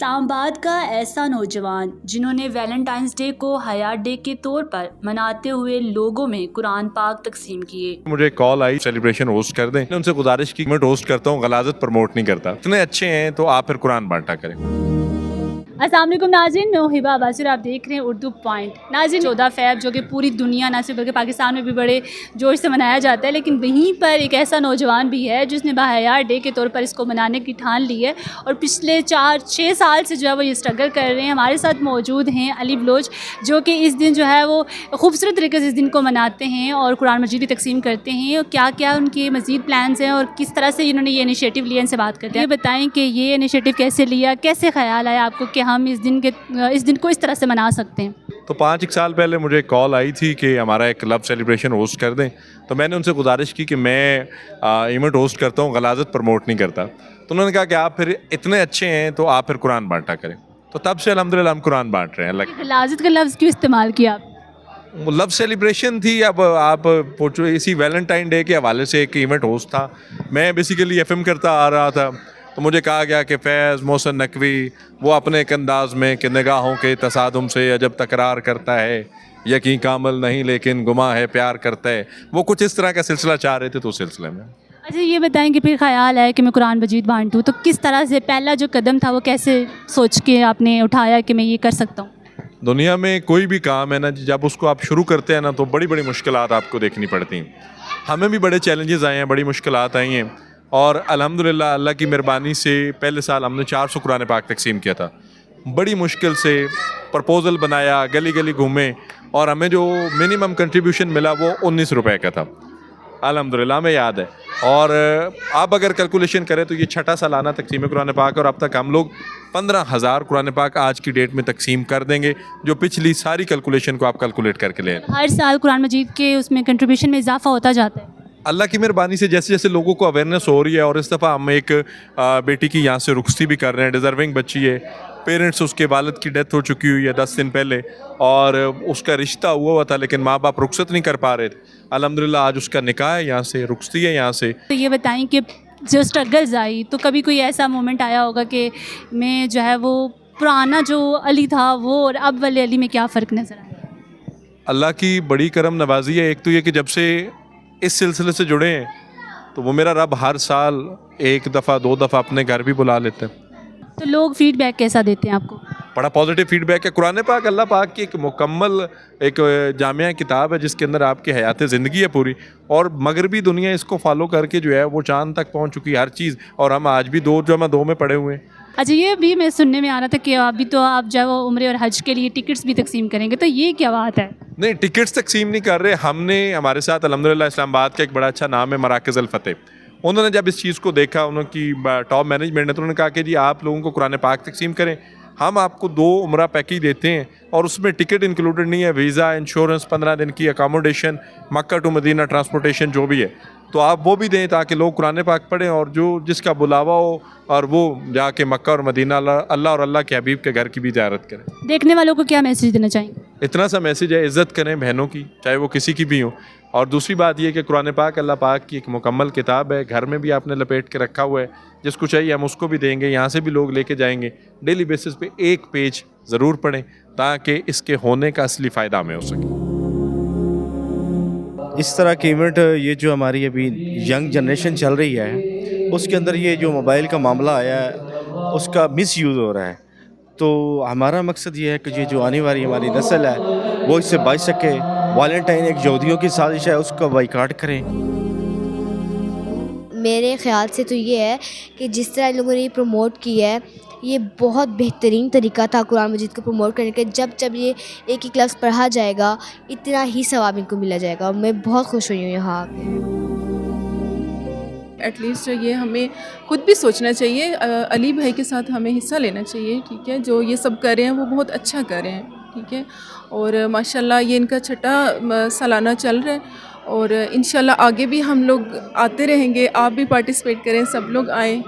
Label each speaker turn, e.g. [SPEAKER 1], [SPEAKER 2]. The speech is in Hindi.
[SPEAKER 1] इस्लामाबाद का ऐसा नौजवान जिन्होंने वैलेंटाइंस डे को हयात डे के तौर पर मनाते हुए लोगों में कुरान पाक तकसीम किए।
[SPEAKER 2] मुझे कॉल आई सेलिब्रेशन होस्ट कर दें। उनसे गुजारिश की मैं होस्ट करता हूँ, गलाजत प्रमोट नहीं करता। इतने अच्छे हैं तो आप फिर कुरान बांटा करें।
[SPEAKER 1] अस्सलाम वालेकुम नाज़रीन, मैं हिबा अब्बासी और आप देख रहे हैं उर्दू पॉइंट। नाज़रीन 14 फ़रवरी जो कि पूरी दुनिया ना सिर्फ बल्कि पाकिस्तान में भी बड़े जोश से मनाया जाता है, लेकिन वहीं पर एक ऐसा नौजवान भी है जिसने बाहयात डे के तौर पर इसको मनाने की ठान ली है और पिछले 4-6 साल से जो है वो ये स्ट्रगल कर रहे हैं। हमारे साथ मौजूद हैं अली बलोच, जो कि इस दिन जो है वो खूबसूरत तरीके से इस दिन को मनाते हैं और कुरान मजीद भी तकसीम करते हैं। और क्या क्या उनके मज़ीद प्लान्स हैं और किस तरह से इन्होंने ये इनिशिएटिव लिया, इनसे बात करते हैं। ये बताएँ कि ये इनिशिएटिव कैसे लिया, कैसे ख्याल आया आपको कि हम इस दिन को इस तरह से मना सकते हैं?
[SPEAKER 2] तो 5 साल पहले मुझे कॉल आई थी कि हमारा एक क्लब सेलिब्रेशन होस्ट कर दें। तो मैंने उनसे गुजारिश की कि मैं इवेंट होस्ट करता हूँ, गलाजत प्रमोट नहीं करता। तो उन्होंने कहा कि आप फिर इतने अच्छे हैं तो आप फिर कुरान बांटा करें। तो तब से अल्हम्दुलिल्लाह हम कुरान बांट रहे हैं।
[SPEAKER 1] गलाजत का लफ्ज़ क्यों इस्तेमाल किया आप?
[SPEAKER 2] वो लव सेलिब्रेशन थी। अब आप पूछो, इसी वैलेंटाइन डे के हवाले से एक इवेंट होस्ट था। मैं बेसिकली एफएम करता आ रहा था, तो मुझे कहा गया कि फैज़ मोहसिन नकवी वो अपने एक अंदाज़ में कि निगाहों के तसादुम से अजब तकरार करता है, यकीन कामल नहीं लेकिन गुमा है प्यार करता है। वो कुछ इस तरह का सिलसिला चाह रहे थे। तो उस सिलसिले में
[SPEAKER 1] अच्छा, ये बताएं कि फिर ख्याल है कि मैं कुरान मजीद बांटूँ, तो किस तरह से पहला जो कदम था वो कैसे सोच के आपने उठाया कि मैं ये कर सकता हूँ?
[SPEAKER 2] दुनिया में कोई भी काम है ना, जब उसको आप शुरू करते हैं ना तो बड़ी बड़ी मुश्किलात आपको देखनी पड़ती हैं। हमें भी बड़े चैलेंजेस आए हैं, बड़ी मुश्किलात आई हैं और अल्हम्दुलिल्लाह अल्लाह की मेहरबानी से पहले साल हमने 400 कुरान पाक तकसीम किया था। बड़ी मुश्किल से प्रपोज़ल बनाया, गली गली घूमे और हमें जो मिनिमम कंट्रीब्यूशन मिला वो 19 रुपए का था। अल्हम्दुलिल्लाह हमें याद है। और आप अगर कैलकुलेशन करें तो ये 6ठा सालाना तकसीम कुरान पाक और अब तक हम लोग 15,000 कुरान पाक आज की डेट में तकसीम कर देंगे, जो पिछली सारी कैलकुलेशन को आप कैलकुलेट करके लें।
[SPEAKER 1] हर साल कुरान मजीद के उसमें कंट्रीब्यूशन में इजाफा होता जाता है।
[SPEAKER 2] अल्लाह की मेहरबानी से जैसे जैसे लोगों को अवेयरनेस हो रही है। और इस दफ़ा हम एक बेटी की यहाँ से रुखसती भी कर रहे हैं। डिज़र्विंग बच्ची है, पेरेंट्स उसके वालिद की डेथ हो चुकी हुई है 10 दिन पहले और उसका रिश्ता हुआ था लेकिन माँ बाप रुखसत नहीं कर पा रहे थे। अल्हम्दुलिल्लाह आज उसका निकाह है यहाँ से, रुखसती है यहाँ से।
[SPEAKER 1] तो ये बताएं कि जो स्ट्रगल्स आई, तो कभी कोई ऐसा मोमेंट आया होगा कि मैं जो है वो पुराना जो अली था वो और अब वाले अली में क्या फ़र्क नज़र आया?
[SPEAKER 2] अल्लाह की बड़ी करम नवाजी है। एक तो ये कि जब से इस सिलसिले से जुड़े हैं तो वो मेरा रब हर साल 1 दफ़ा 2 दफ़ा अपने घर भी बुला लेते हैं।
[SPEAKER 1] तो लोग फीडबैक कैसा देते हैं आपको?
[SPEAKER 2] बड़ा पॉजिटिव फीडबैक है। कुरान पाक अल्लाह पाक की एक मुकम्मल एक जामिया किताब है जिसके अंदर आपकी हयात ज़िंदगी है पूरी। और मगरबी दुनिया इसको फॉलो करके जो है वो चांद तक पहुंच चुकी है हर चीज़। और हम आज भी 2 में पड़े हुए हैं।
[SPEAKER 1] अच्छा, ये भी मैं सुनने में आ रहा था कि अभी तो आप जो है वो उम्रे और हज के लिए टिकट्स भी तकसीम करेंगे, तो ये क्या बात है?
[SPEAKER 2] नहीं, टिकट्स तकसीम नहीं कर रहे। हमने हमारे साथ अल्हम्दुलिल्लाह इस्लामाबाद का एक बड़ा अच्छा नाम है मराकज़ अल फ़तेह। उन्होंने जब इस चीज़ को देखा, उनकी टॉप मैनेजमेंट ने, तो उन्होंने कहा कि जी आप लोगों को कुरान पाक तकसीम करें, हम आपको 2 उम्रा पैकेज देते हैं और उसमें टिकट इंक्लूडेड नहीं है, वीज़ा, इंश्योरेंस, 15 दिन की accommodation, Mecca to Medina transportation जो भी है, तो आप वो भी दें ताकि लोग कुरान पाक पढ़ें और जो जिसका बुलावा हो और वो जाके मक्का और मदीना अल्लाह और अल्लाह के हबीब के घर की भी ज़ियारत करें।
[SPEAKER 1] देखने वालों को क्या मैसेज देना चाहेंगे?
[SPEAKER 2] इतना सा मैसेज है, इज़्ज़त करें बहनों की, चाहे वो किसी की भी हो। और दूसरी बात ये कि कुरान पाक अल्लाह पाक की एक मुकम्मल किताब है, घर में भी आपने लपेट के रखा हुआ है। जिसको चाहिए हम उसको भी देंगे, यहाँ से भी लोग लेके जाएंगे। डेली बेसिस पे 1 पेज ज़रूर पढ़ें ताकि इसके होने का असली फ़ायदा हमें हो सके।
[SPEAKER 3] इस तरह के इवेंट, ये जो हमारी अभी यंग जनरेशन चल रही है उसके अंदर ये जो मोबाइल का मामला आया है उसका मिसयूज़ हो रहा है। तो हमारा मकसद ये है कि ये जो आने वाली हमारी नस्ल है वो इससे बच सके। वैलेंटाइन एक यहूदियों की साजिश है, उसका बाइकाट करें।
[SPEAKER 4] मेरे ख्याल से तो ये है कि जिस तरह इन लोगों ने ये प्रमोट किया है, ये बहुत बेहतरीन तरीका था कुरान मजीद को प्रमोट करने का। जब ये एक एक लफ्ज़ पढ़ा जाएगा इतना ही सवाब इनको मिला जाएगा। मैं बहुत खुश हुई हूँ यहाँ आके।
[SPEAKER 5] एटलीस्ट ये हमें खुद भी सोचना चाहिए, अली भाई के साथ हमें हिस्सा लेना चाहिए। ठीक है, जो ये सब कर रहे हैं वो बहुत अच्छा कर रहे हैं। ठीक है, और माशाल्लाह ये इनका 6ठा सालाना चल रहा है और इंशाल्लाह आगे भी हम लोग आते रहेंगे। आप भी पार्टिसिपेट करें, सब लोग आएँ।